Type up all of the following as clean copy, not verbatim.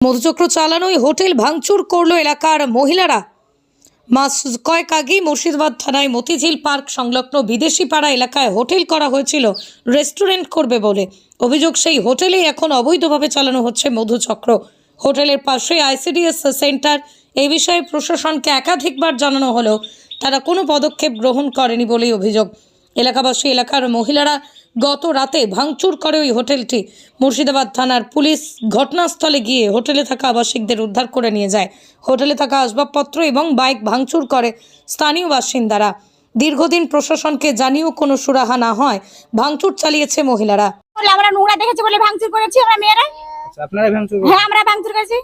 মধুচক্র চালানোই হোটেল ভাঙচুর করলো এলাকার মহিলারা। মাস কয়েক আগে মুর্শিদাবাদ থানায় মতিঝিল পার্ক সংলগ্ন বিদেশি পাড়া এলাকায় হোটেল করা হয়েছিল রেস্টুরেন্ট করবে বলে। অভিযোগ, সেই হোটেলেই এখন অবৈধভাবে চালানো হচ্ছে মধুচক্র। হোটেলের পাশে আইসিডিএস সেন্টার। এই বিষয়ে প্রশাসনকে একাধিকবার জানানো হলেও তারা কোনো পদক্ষেপ গ্রহণ করেনি বলেই অভিযোগ। এলাকাবাসী, এলাকার মহিলারা গত রাতে ভাঙচুর করে ওই হোটেলটি। মুর্শিদাবাদ থানার পুলিশ ঘটনাস্থলে গিয়ে হোটেলে থাকা আবাসিকদের উদ্ধার করে নিয়ে যায়। হোটেলে থাকা আসবাবপত্র এবং বাইক ভাঙচুর করে স্থানীয় বাসিন্দারা। দীর্ঘদিন প্রশাসনকে জানিয়েও কোনো সুরাহা না হয় ভাঙচুর চালিয়েছে মহিলারা। আমরা নোংরা দেখেছি বলে ভাঙচুর করেছি আমরা মেয়েরা। আচ্ছা, আপনারা ভাঙচুর করেছেন? হ্যাঁ, আমরা ভাঙচুর করেছি।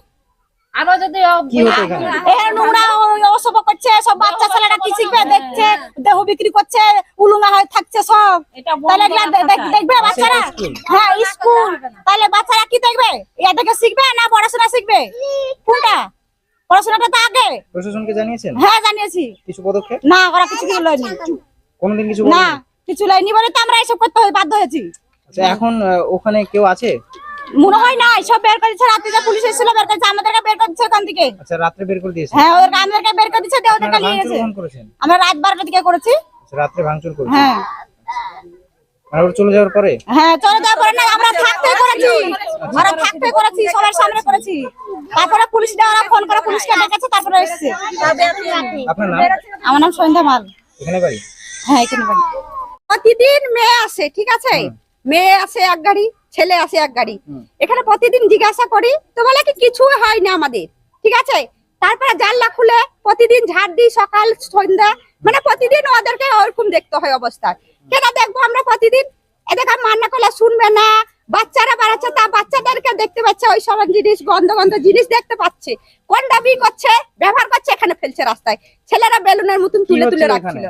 আরো যদি কি হতো এখানে? এই নোংরা অসভ্য করছে, সব বাচ্চা ছেলেরা কি শিখবে? দেখছে, দেহ বিক্রি করছে, উলুঙ্গা হয়ে থাকছে সব। তাহলে এগুলা দেখবে বাচ্চারা? হ্যাঁ, স্কুল। তাহলে বাচ্চারা কি দেখবে? এটা দেখে শিখবে না পড়াশোনা শিখবে? কোনটা? পড়াশোনাটা তো আগে। প্রশাসনকে জানিয়েছেন? হ্যাঁ, জানিয়েছি। কিছু পদক্ষেপ? না, ওরা কিছু লয়নি। কোনদিন কিছু না, বলেনি? কিছু লয়নি বলে তো আমরা এসব করতে বাধ্য হয়েছি। আচ্ছা, এখন ওখানে কেউ আছে? মনে হয় না, সব বের করেছে। রাত্রিতে পুলিশ এসেছিল, বের করেছে, আমাদেরকে বের করেছে ওখান থেকে। আচ্ছা, রাত্রে বের করে দিয়েছে? হ্যাঁ, ওদেরকে আমাদেরকে বের করে দিয়েছে, ওদেরকে আপনারা নিয়ে ভাঙচুর গেছে। কখন করেছেন? আমরা রাত 12টার দিকে করেছি। আচ্ছা, রাত্রে ভাঙচুর করেছেন? হ্যাঁ আর ওরা চলে যাওয়ার পরে? হ্যাঁ, চলে যাওয়ার পরে না, আমরা থাকতে করেছি। আমরা থাকতে করেছি, সবার সামনে করেছি। তারপরে পুলিশ দ্বারা ফোন করে পুলিশকে ডেকেছে, তারপরে এসেছে। আপনার নাম? আমার নাম সন্ধ্যা মাল। এখানে বাড়ি? হ্যাঁ, এখানে বাড়ি। প্রতিদিন মেয়ে আসে, ঠিক আছে? মেয়ে আসে এক গাড়ি, ছেলে আসে এক গাড়ি। এখানে প্রতিদিন জিজ্ঞাসা করি তো বলে কি কিছু হয় না আমাদের, ঠিক আছে? তারপরে জানলা খুলে প্রতিদিন ঝাড় দিই, সকাল সন্ধ্যা, মানে প্রতিদিন ওদেরকে ওরকম দেখতে হয় অবস্থা। কেন দেখবো আমরা প্রতিদিন? এদেরকে মান্না করলে শুনবে না। বাচ্চারা বাড়াচ্ছে, তা বাচ্চাদেরকে দেখতে পাচ্ছে, ওই সব জিনিস গন্ধ জিনিস দেখতে পাচ্ছে। কোন দাবি করছে, ব্যবহার করছে, এখানে ফেলছে রাস্তায়। ছেলেরা বেলুনের মতন তুলে তুলে রাখছিল।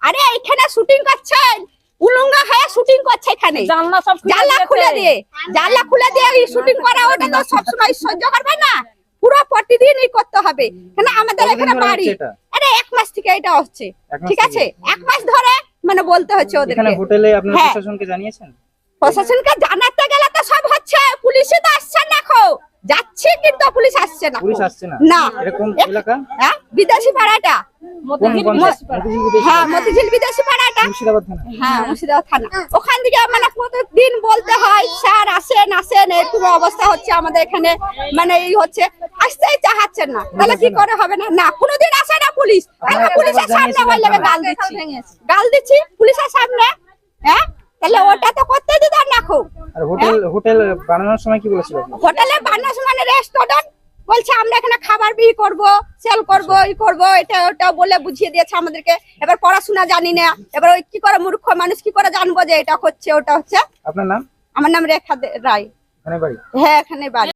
আরে এখানে শুটিং করছেন, উলুঙ্গা হয়ে শুটিং করছে এখানে। জানলা খুলে দিয়ে এই শুটিং করা, ওটা তো সবসময় সহ্য করবে না। পুরো প্রতিদিনই করতে হবে। কেন আমাদের এখানে বাড়ি, আরে 1 মাস থেকে এটা হচ্ছে, ঠিক আছে? 1 মাস ধরে মানে বলতে হচ্ছে ওদের। এখানে হোটেলে আপনারা প্রশাসনকে জানিয়েছেন? প্রশাসনকে জানাতে গেলে তো সব হচ্ছে, পুলিশই তো আসছে না। যাচ্ছে কিন্তু পুলিশ আসছে না। পুলিশ আসছে না? না। এরকম এলাকা? হ্যাঁ, বিদেশি পাড়াটা। হ্যাঁ, মতিঝিল বিদেশি পাড়াটা। মুর্শিদাবাদ থানা? হ্যাঁ, মুর্শিদাবাদ থানা। ওখান থেকে মানে প্রতিদিন বলতে হয়, স্যার আসেন আসেন, এরকম অবস্থা হচ্ছে আমাদের এখানে। মানে এই হচ্ছে, আসতেই চাহাচ্ছেন না। তাহলে কি করে হবে? না না, কোনোদিন আসে না পুলিশ। আমরা পুলিশের সামনে ওই লেগে গাল দিচ্ছি পুলিশের সামনে। হ্যাঁ, তাহলে ওটা তো করতে দিতেন না। খুব আর হোটেল বানানোর সময় কি বলেছিল? হোটেলে বানানোর সময় রেস্টুরেন্ট বলছে আমরা এখানে খাবার বিক্রি করব, সেল করব, ই করব, এটা ওটা বলে বুঝিয়ে দিয়েছে আমাদেরকে। এবার পড়াশোনা জানি না, এবার ওই কি করে মূর্খ মানুষ কি করে জানবো যে এটা হচ্ছে ওটা হচ্ছে। আপনার নাম? আমার নাম রেখা রায়। এখানে বাড়ি? হ্যাঁ, এখানে বাড়ি।